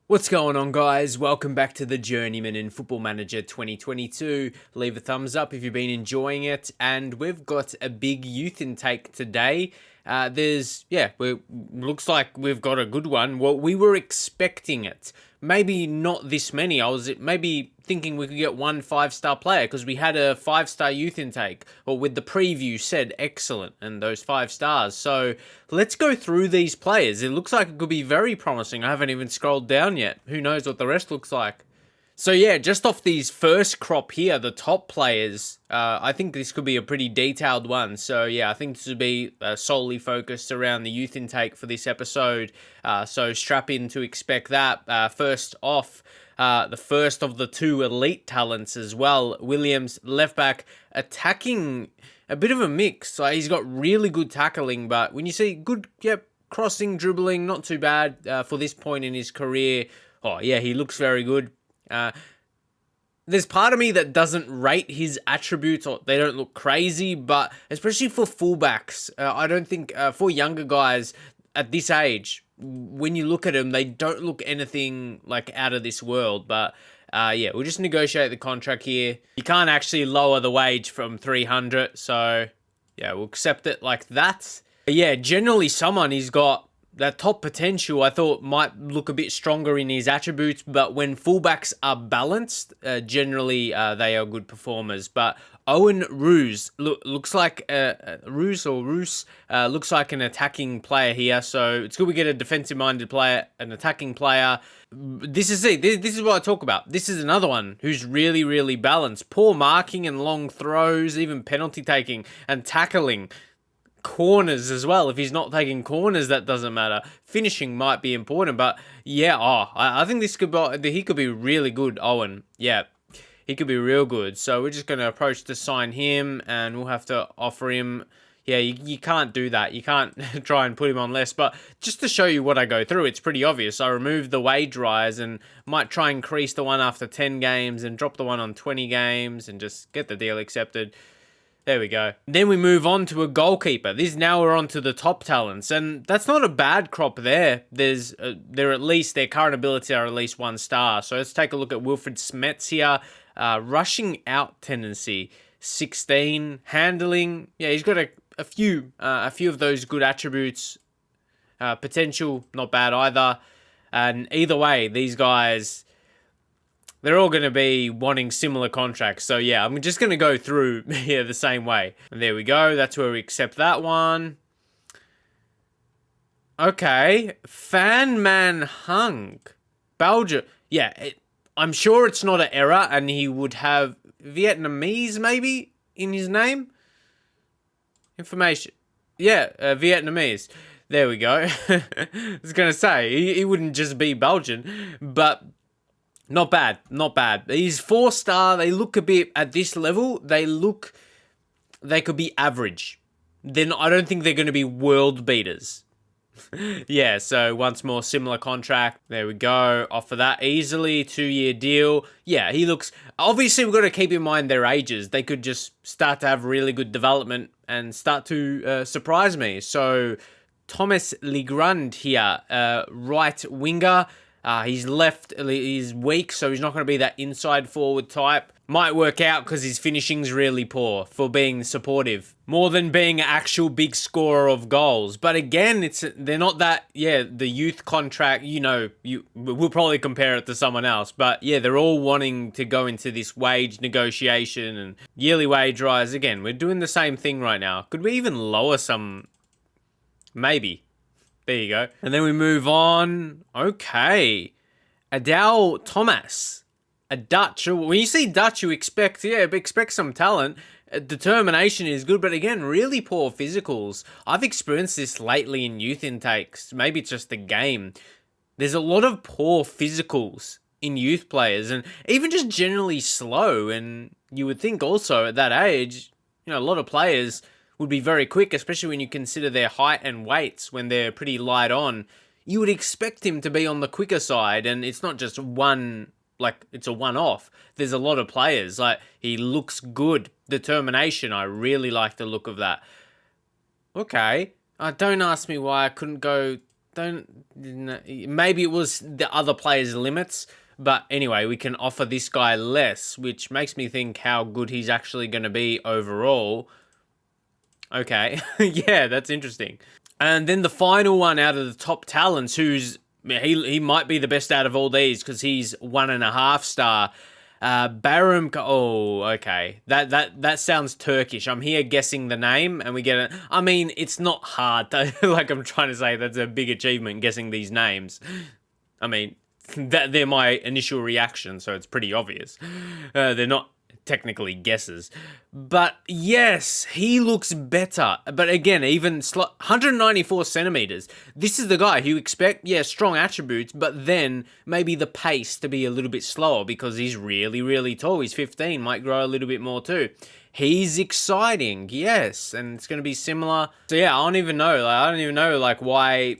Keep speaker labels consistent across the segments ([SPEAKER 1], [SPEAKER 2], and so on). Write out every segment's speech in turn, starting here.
[SPEAKER 1] What's going on, guys? Welcome back to the Journeyman in Football Manager 2022. Leave a thumbs up if you've been enjoying it. And we've got a big youth intake today. Looks like we've got a good one. Well, we were expecting it. Maybe not this many. I was maybe thinking we could get one 5-star player because we had a 5-star youth intake, or with the preview said excellent and those 5 stars. So let's go through these players. It looks like it could be very promising. I haven't even scrolled down yet. Who knows what the rest looks like. So yeah, just off these first crop here, the top players, I think this could be a pretty detailed one. So yeah, I think this would be solely focused around the youth intake for this episode. So strap in to expect that. First off, the first of the 2 elite talents as well. Williams, left back, attacking, a bit of a mix. So he's got really good tackling, but when you see good, crossing, dribbling, not too bad for this point in his career. Oh yeah, he looks very good. There's part of me that doesn't rate his attributes, or they don't look crazy, but especially for fullbacks, I don't think for younger guys at this age, when you look at them, they don't look anything like out of this world. But yeah, we'll just negotiate the contract here. You can't actually lower the wage from 300, so yeah, we'll accept it like that. But yeah, generally someone he's got that top potential I thought might look a bit stronger in his attributes, but when fullbacks are balanced, generally they are good performers. But Owen Roos looks like looks like an attacking player here, so it's good we get a defensive-minded player, an attacking player. This is what I talk about. This is another one who's really, really balanced. Poor marking and long throws, even penalty taking and tackling. Corners as well. If he's not taking corners, that doesn't matter. Finishing might be important, but yeah, I think he could be really good, Owen. Yeah, he could be real good. So we're just going to approach to sign him, and we'll have to offer him. Yeah, you can't do that. You can't try and put him on less. But just to show you what I go through, it's pretty obvious. I remove the wage rise and might try and increase the one after 10 games and drop the one on 20 games and just get the deal accepted. There we go. Then we move on to a goalkeeper. Now we're on to the top talents, and that's not a bad crop there. They're at least, their current ability are at least 1 star. So let's take a look at Wilfred Smitz here. Rushing out tendency, 16. Handling, yeah, he's got a few of those good attributes. Potential, not bad either. And either way, these guys, they're all going to be wanting similar contracts. So yeah, I'm just going to go through here the same way. And there we go. That's where we accept that one. Okay. Fan Man Hung. Belgium. Yeah, I'm sure it's not an error, and he would have Vietnamese maybe in his name. Information. Yeah, Vietnamese. There we go. I was going to say, he wouldn't just be Belgian, but not bad, not bad. He's 4-star. They look a bit, at this level, they could be average. Then I don't think they're going to be world beaters. Yeah, so once more, similar contract. There we go. Offer that easily. 2-year deal. Yeah, he looks, obviously we've got to keep in mind their ages. They could just start to have really good development and start to surprise me. So Thomas Grund here, right winger. He's weak, so he's not going to be that inside forward type. Might work out because his finishing's really poor for being supportive, more than being an actual big scorer of goals. But again, they're not that, the youth contract, we'll probably compare it to someone else. But yeah, they're all wanting to go into this wage negotiation and yearly wage rise. Again, we're doing the same thing right now. Could we even lower some? Maybe. There you go. And then we move on. Okay. Adele Thomas. A Dutch. When you see Dutch, you expect some talent. Determination is good, but again, really poor physicals. I've experienced this lately in youth intakes. Maybe it's just the game. There's a lot of poor physicals in youth players, and even just generally slow. And you would think also at that age, a lot of players would be very quick, especially when you consider their height and weights when they're pretty light on. You would expect him to be on the quicker side, and it's not just it's a one-off. There's a lot of players. He looks good. Determination, I really like the look of that. Okay. Don't ask me why I couldn't go maybe it was the other players' limits, but anyway, we can offer this guy less, which makes me think how good he's actually going to be overall. Okay, yeah, that's interesting. And then the final one out of the top talents, he might be the best out of all these because he's 1.5 star. Barum. Oh, okay. That sounds Turkish. I'm here guessing the name, and we get it. I mean, it's not hard. Like I'm trying to say, that's a big achievement guessing these names. I mean, they're my initial reaction, so it's pretty obvious. They're not technically guesses, but yes, he looks better. But again, even 194 centimeters. This is the guy who expect, strong attributes, but then maybe the pace to be a little bit slower because he's really, really tall. He's 15, might grow a little bit more too. He's exciting, yes, and it's going to be similar. So yeah, I don't even know why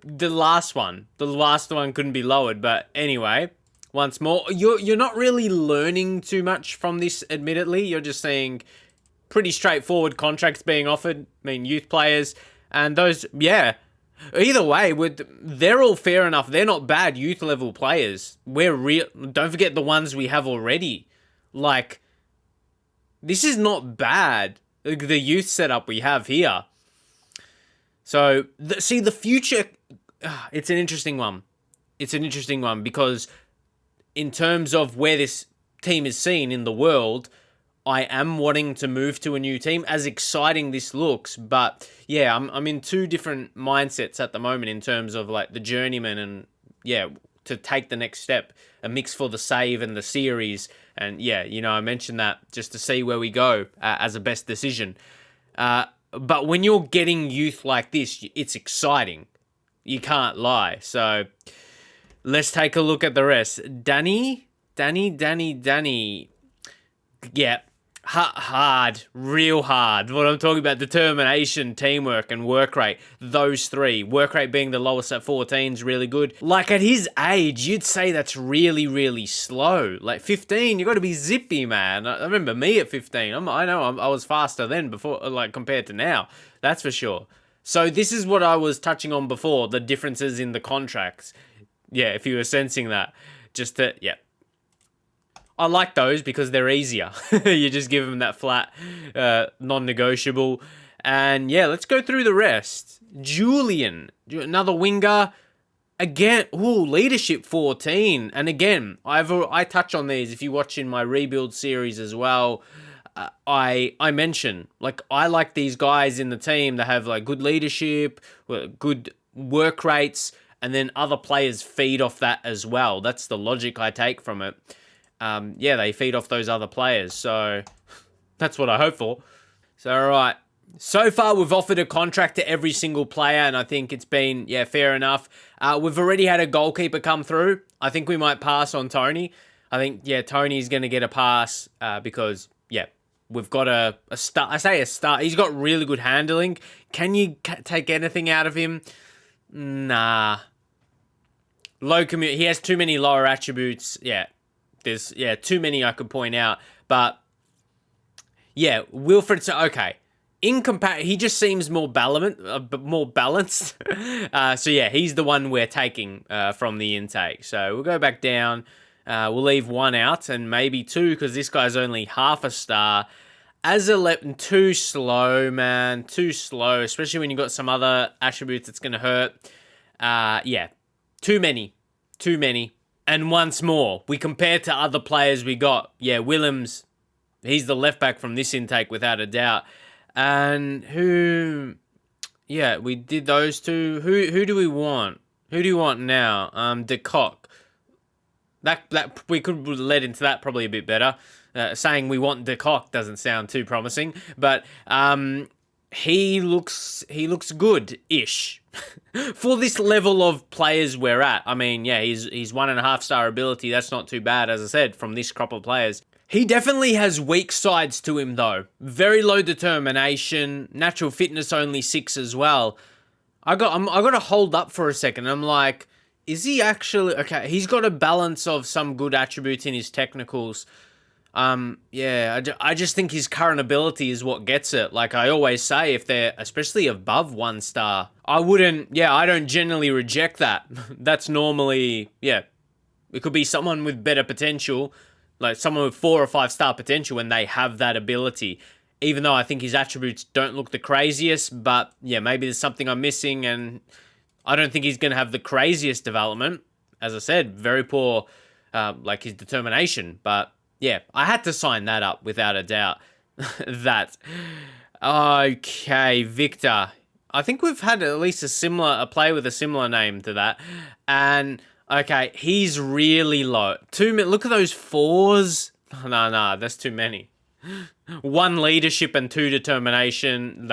[SPEAKER 1] the last one couldn't be lowered. But anyway. Once more, you're not really learning too much from this, admittedly. You're just seeing pretty straightforward contracts being offered. I mean, youth players, and those, Either way, they're all fair enough. They're not bad youth level players. Don't forget the ones we have already. Like, this is not bad, the youth setup we have here. So, the future, it's an interesting one. It's an interesting one because in terms of where this team is seen in the world, I am wanting to move to a new team, as exciting this looks. But yeah, I'm in two different mindsets at the moment in terms of like the Journeyman and to take the next step, a mix for the save and the series. And I mentioned that just to see where we go as a best decision. But when you're getting youth like this, it's exciting. You can't lie. So let's take a look at the rest. Danny. Yeah, hard, real hard. What I'm talking about, determination, teamwork, and work rate. Those three. Work rate being the lowest at 14 is really good. Like at his age, you'd say that's really, really slow. Like 15, you got to be zippy, man. I remember me at 15. I was faster then before, like compared to now. That's for sure. So this is what I was touching on before, the differences in the contracts. Yeah, if you were sensing that. I like those because they're easier. You just give them that flat, non-negotiable. And let's go through the rest. Julian, another winger. Again, leadership 14. And again, I touch on these if you watch in my rebuild series as well. I mention, like, I like these guys in the team that have like good leadership, good work rates, and then other players feed off that as well. That's the logic I take from it. They feed off those other players. So that's what I hope for. So, all right. So far, we've offered a contract to every single player, and I think it's been, fair enough. We've already had a goalkeeper come through. I think we might pass on Tony. I think, Tony's going to get a pass because, we've got a start. I say a start. He's got really good handling. Can you take anything out of him? Nah. He has too many lower attributes. There's too many I could point out. But Wilfred, okay. He just seems more balanced. He's the one we're taking from the intake. So we'll go back down. We'll leave one out and maybe two because this guy's only half a star. As 11, too slow, man. Too slow, especially when you've got some other attributes that's going to hurt. Too many. And once more, we compare to other players we got. Willems, he's the left back from this intake without a doubt. And we did those two. Who do we want? Who do you want now? De Kock. That we could have led into that probably a bit better. Saying we want De Kock doesn't sound too promising, but he looks good-ish for this level of players we're at. I mean, he's 1.5 star ability. That's not too bad, as I said, from this crop of players. He definitely has weak sides to him, though. Very low determination, natural fitness only 6 as well. I got to hold up for a second. I'm like, is he actually okay? He's got a balance of some good attributes in his technicals. I just think his current ability is what gets it. Like I always say, if they're especially above 1 star, I don't generally reject that. That's normally, it could be someone with better potential, like someone with 4 or 5 star potential, and they have that ability. Even though I think his attributes don't look the craziest, but yeah, maybe there's something I'm missing, and I don't think he's going to have the craziest development. As I said, very poor, like his determination, but yeah, I had to sign that up without a doubt. That. Okay, Victor. I think we've had at least a play with a similar name to that. And, okay, he's really low. Look at those 4s. Nah, that's too many. 1 leadership and 2 determination.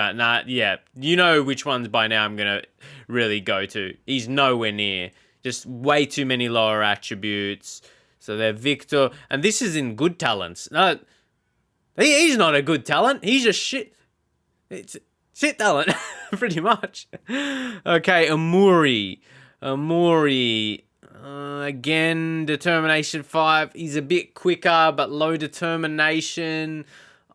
[SPEAKER 1] Yeah. You know which ones by now I'm going to really go to. He's nowhere near. Just way too many lower attributes. So they're Victor. And this is in good talents. No, he's not a good talent. He's just shit. It's shit talent, pretty much. Okay, Amuri. Again, determination 5. He's a bit quicker, but low determination.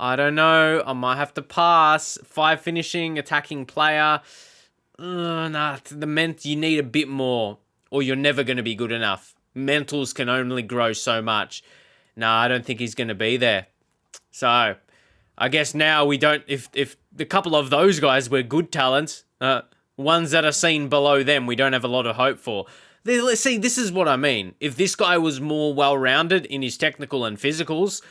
[SPEAKER 1] I don't know. I might have to pass. 5 finishing, attacking player. You need a bit more, or you're never going to be good enough. Mentals can only grow so much. I don't think he's going to be there. So, I guess now we don't... If a couple of those guys were good talents, ones that are seen below them, we don't have a lot of hope for. Let's see, this is what I mean. If this guy was more well-rounded in his technical and physicals,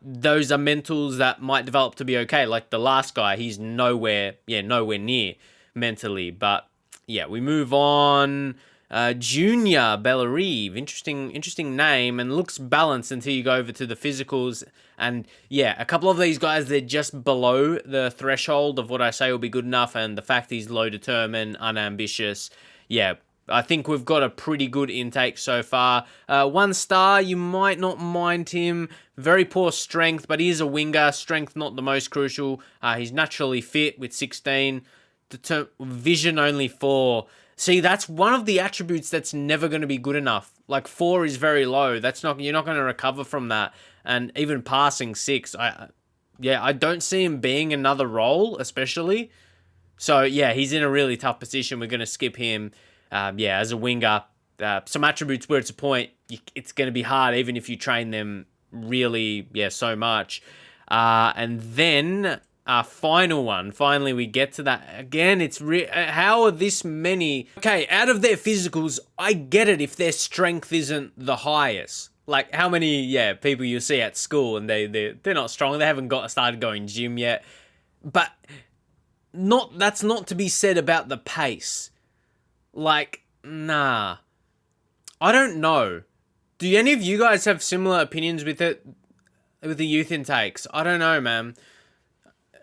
[SPEAKER 1] those are mentals that might develop to be okay. Like the last guy, he's nowhere near mentally. But, yeah, we move on... Junior Reeve, interesting name, and looks balanced until you go over to the physicals. And yeah, a couple of these guys, they're just below the threshold of what I say will be good enough, and the fact he's low determined, unambitious. Yeah, I think we've got a pretty good intake so far. 1 star, you might not mind him. Very poor strength, but he is a winger. Strength not the most crucial. He's naturally fit with 16. Vision only 4. See, that's one of the attributes that's never going to be good enough. Like 4 is very low. You're not going to recover from that. And even passing 6, I don't see him being another role, especially. So yeah, he's in a really tough position. We're going to skip him. As a winger, some attributes where it's a point, it's going to be hard even if you train them really, so much. And then. Final one. Finally, we get to that. Again, it's how are this many... Okay, out of their physicals, I get it if their strength isn't the highest. Like, how many, people you see at school and they're not strong. They haven't started going gym yet. But that's not to be said about the pace. Like, nah. I don't know. Do any of you guys have similar opinions with it? With the youth intakes? I don't know, man.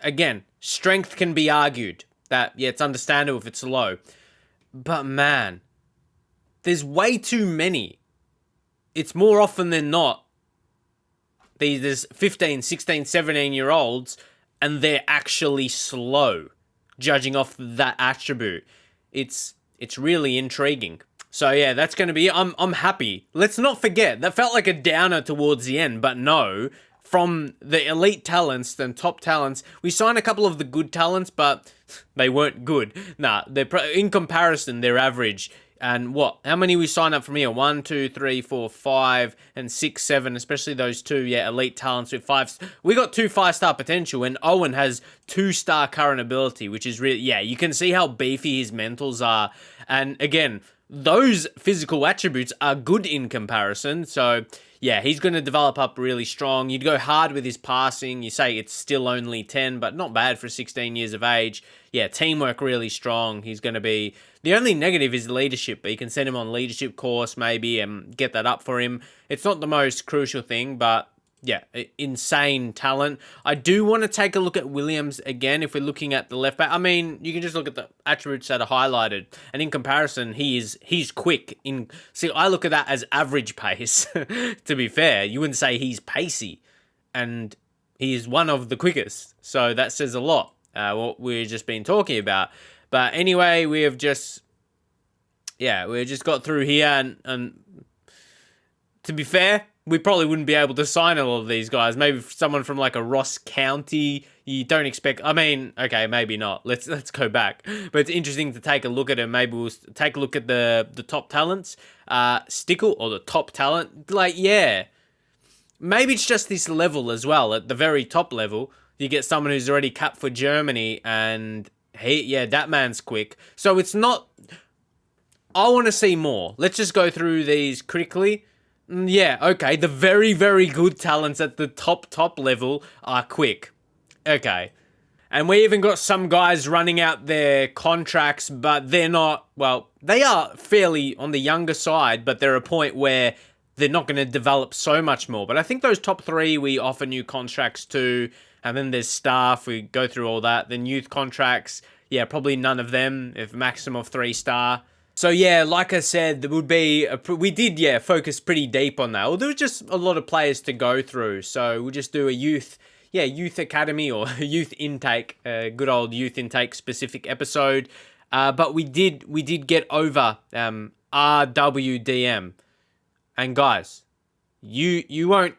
[SPEAKER 1] Again, strength can be argued that, it's understandable if it's low. But man, there's way too many. It's more often than not, there's 15, 16, 17-year-olds, and they're actually slow, judging off that attribute. It's really intriguing. So yeah, that's going to be, I'm happy. Let's not forget, that felt like a downer towards the end, but no... From the elite talents and top talents, we signed a couple of the good talents, but they weren't good. In comparison, they're average. And how many we signed up from here? 1, 2, 3, 4, 5, and 6, 7, especially those 2, elite talents with 5. We got 2 5-star potential, and Owen has 2-star current ability, which is really, you can see how beefy his mentals are. And again, those physical attributes are good in comparison, so... Yeah, he's going to develop up really strong. You'd go hard with his passing. You say it's still only 10, but not bad for 16 years of age. Yeah, teamwork really strong. He's going to be... The only negative is leadership, but you can send him on leadership course maybe and get that up for him. It's not the most crucial thing, but yeah, insane talent. I do want to take a look at Williams again if we're looking at the left back. I mean, you can just look at the attributes that are highlighted, and in comparison, he's quick. See, I look at that as average pace. To be fair, you wouldn't say he's pacey, and he is one of the quickest. So that says a lot. What we've just been talking about. But anyway, we've just got through here and to be fair, we probably wouldn't be able to sign all of these guys. Maybe someone from like a Ross County. You don't expect. I mean, okay, maybe not. Let's go back. But it's interesting to take a look at it. Maybe we'll take a look at the top talents. Stickle or the top talent. Like, yeah, maybe it's just this level as well. At the very top level, you get someone who's already capped for Germany, and that man's quick. So it's not. I want to see more. Let's just go through these quickly. Yeah, okay. The very, very good talents at the top level are quick. Okay. And we even got some guys running out their contracts, but they're not, well, they are fairly on the younger side, but they're a point where they're not going to develop so much more. But I think those top three we offer new contracts to, and then there's staff, we go through all that. Then youth contracts, yeah, probably none of them, if maximum of 3-star. So yeah, like I said, there would be we did focus pretty deep on that. Well, there was just a lot of players to go through, so we'll just do a youth academy or youth intake, good old youth intake specific episode. But we did get over RWDM, and guys, you won't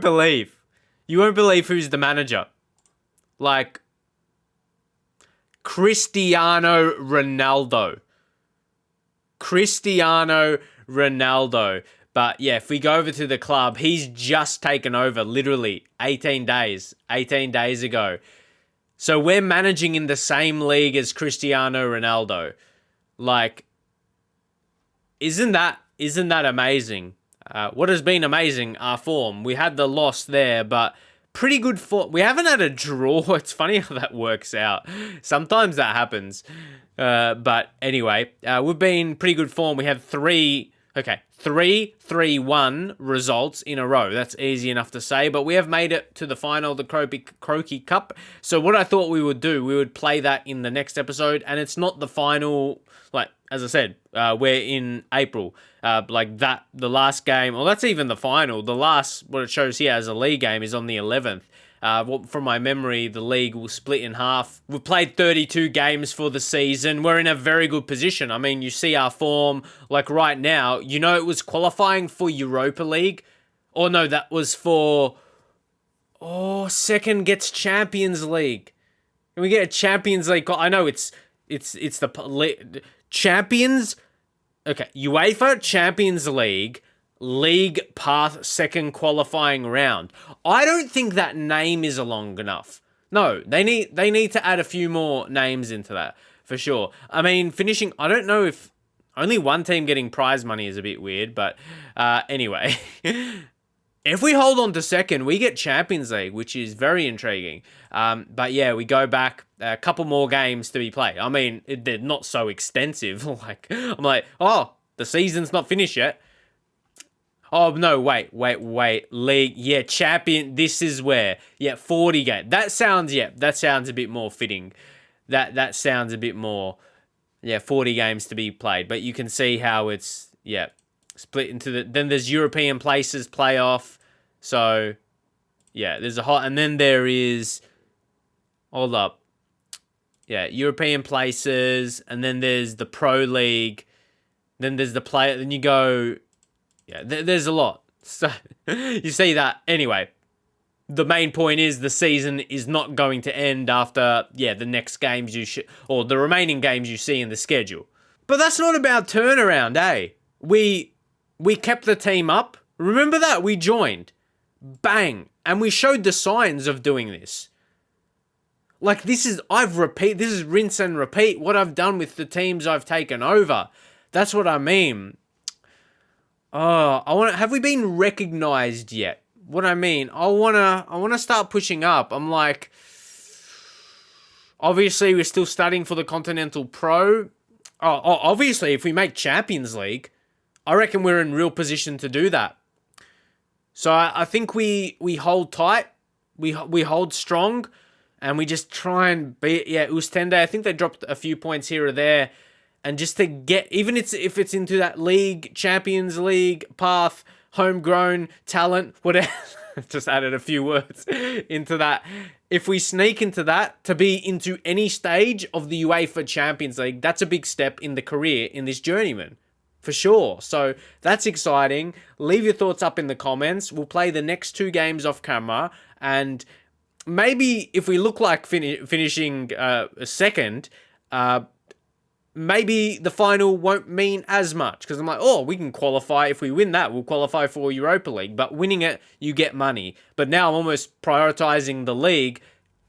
[SPEAKER 1] believe who's the manager, like. Cristiano Ronaldo. But yeah, if we go over to the club, he's just taken over literally 18 days ago. So we're managing in the same league as Cristiano Ronaldo. Like, isn't that amazing? What has been amazing, our form. We had the loss there, but pretty good form. We haven't had a draw. It's funny how that works out. Sometimes that happens. But anyway, we've been pretty good form. We had 3-3-1 results in a row. That's easy enough to say, but we have made it to the final, the Croaky Cup. So what I thought we would do, we would play that in the next episode, and it's not the final, like, as I said, we're in April. Like that, the last game, or that's even the final. The last, what it shows here as a league game is on the 11th. From my memory, the league will split in half. We've played 32 games for the season. We're in a very good position. I mean, you see our form, like right now, it was qualifying for Europa League. Or no, that was for, second gets Champions League. Can we get a Champions League? I know it's the Champions. Okay, UEFA Champions League path second qualifying round. I don't think that name is long enough. No, they need to add a few more names into that for sure. I mean, finishing. I don't know if only one team getting prize money is a bit weird, but anyway. If we hold on to second, we get Champions League, which is very intriguing. But yeah, we go back a couple more games to be played. I mean, they're not so extensive. I'm like, the season's not finished yet. Oh, no, wait. League, yeah, champion, this is where, 40 games. That sounds a bit more fitting. That sounds a bit more, 40 games to be played. But you can see how it's, split into then there's European places playoff. So, there's and then there is, hold up. European places, and then there's the Pro League. Then there's the then you go, there's a lot. So, you see that. Anyway, the main point is the season is not going to end after, the next games or the remaining games you see in the schedule. But that's not about turnaround, eh? We kept the team up. Remember that? We joined. Bang. And we showed the signs of doing this. Like, this is rinse and repeat what I've done with the teams I've taken over. That's what I mean. Have we been recognized yet? What I mean, I wanna start pushing up. I'm like, obviously we're still studying for the Continental Pro. Obviously if we make Champions League, I reckon we're in real position to do that. So I think we hold tight, we hold strong, and we just try and beat Oostende. I think they dropped a few points here or there, and just to get, even if it's into that league, Champions League path, homegrown talent, whatever. Just added a few words into that. If we sneak into that, to be into any stage of the UEFA Champions League, that's a big step in the career in this journeyman. for sure. So that's exciting. Leave your thoughts up in the comments. We'll play the next 2 games off camera, and maybe if we look like finishing second, maybe the final won't mean as much, because I'm like, oh, we can qualify. If we win that, we'll qualify for Europa League. But winning it, you get money. But now I'm almost prioritizing the league.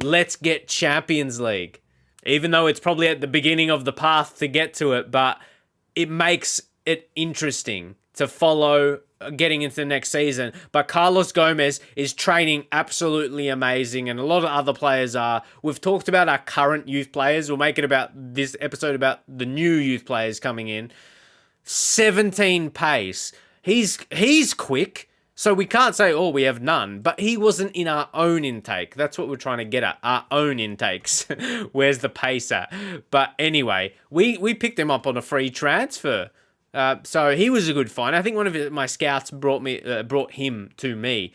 [SPEAKER 1] Let's get Champions League. Even though it's probably at the beginning of the path to get to it, but it makes it interesting to follow getting into the next season. But Carlos Gomez is training absolutely amazing, and a lot of other players are. We've talked about our current youth players. We'll make it about this episode about the new youth players coming in. 17 pace. He's quick, so we can't say, oh, we have none. But he wasn't in our own intake. That's what we're trying to get at, our own intakes. Where's the pace at? But anyway, we picked him up on a free transfer. So he was a good find. I think one of my scouts brought him to me.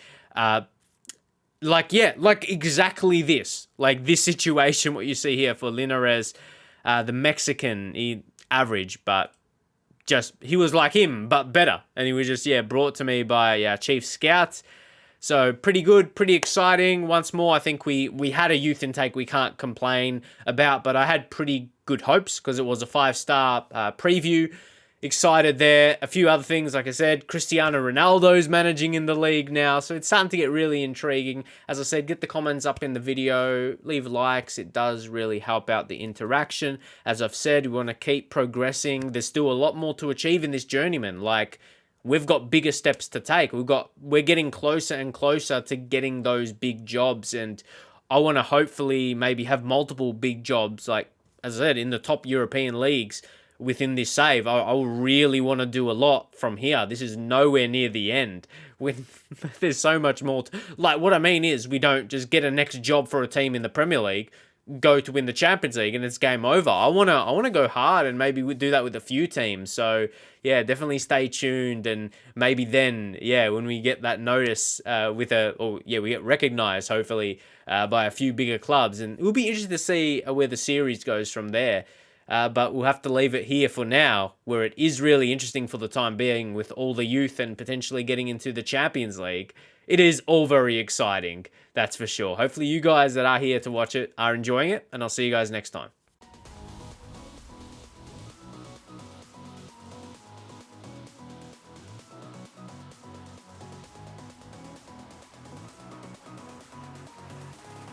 [SPEAKER 1] Like exactly this. Like this situation, what you see here for Linares, the Mexican, average, but just, he was like him, but better. And he was just, brought to me by Chief Scouts. So pretty good, pretty exciting. Once more, I think we had a youth intake we can't complain about, but I had pretty good hopes because it was a 5-star preview. Excited there. A few other things, like I said, Cristiano Ronaldo's managing in the league now, so it's starting to get really intriguing. As I said, get the comments up in the video, leave likes. It does really help out the interaction. As I've said, we want to keep progressing. There's still a lot more to achieve in this journeyman. Like, we've got bigger steps to take. We're getting closer and closer to getting those big jobs, and I want to hopefully maybe have multiple big jobs, like, as I said, in the top European leagues. Within this save, I really want to do a lot from here. This is nowhere near the end. There's so much more. Like, what I mean is, we don't just get a next job for a team in the Premier League, go to win the Champions League, and it's game over. I wanna go hard, and maybe we do that with a few teams. So yeah, definitely stay tuned, and maybe then, when we get that notice we get recognised hopefully by a few bigger clubs, and it will be interesting to see where the series goes from there. But we'll have to leave it here for now, where it is really interesting for the time being with all the youth and potentially getting into the Champions League. It is all very exciting, that's for sure. Hopefully you guys that are here to watch it are enjoying it, and I'll see you guys next time.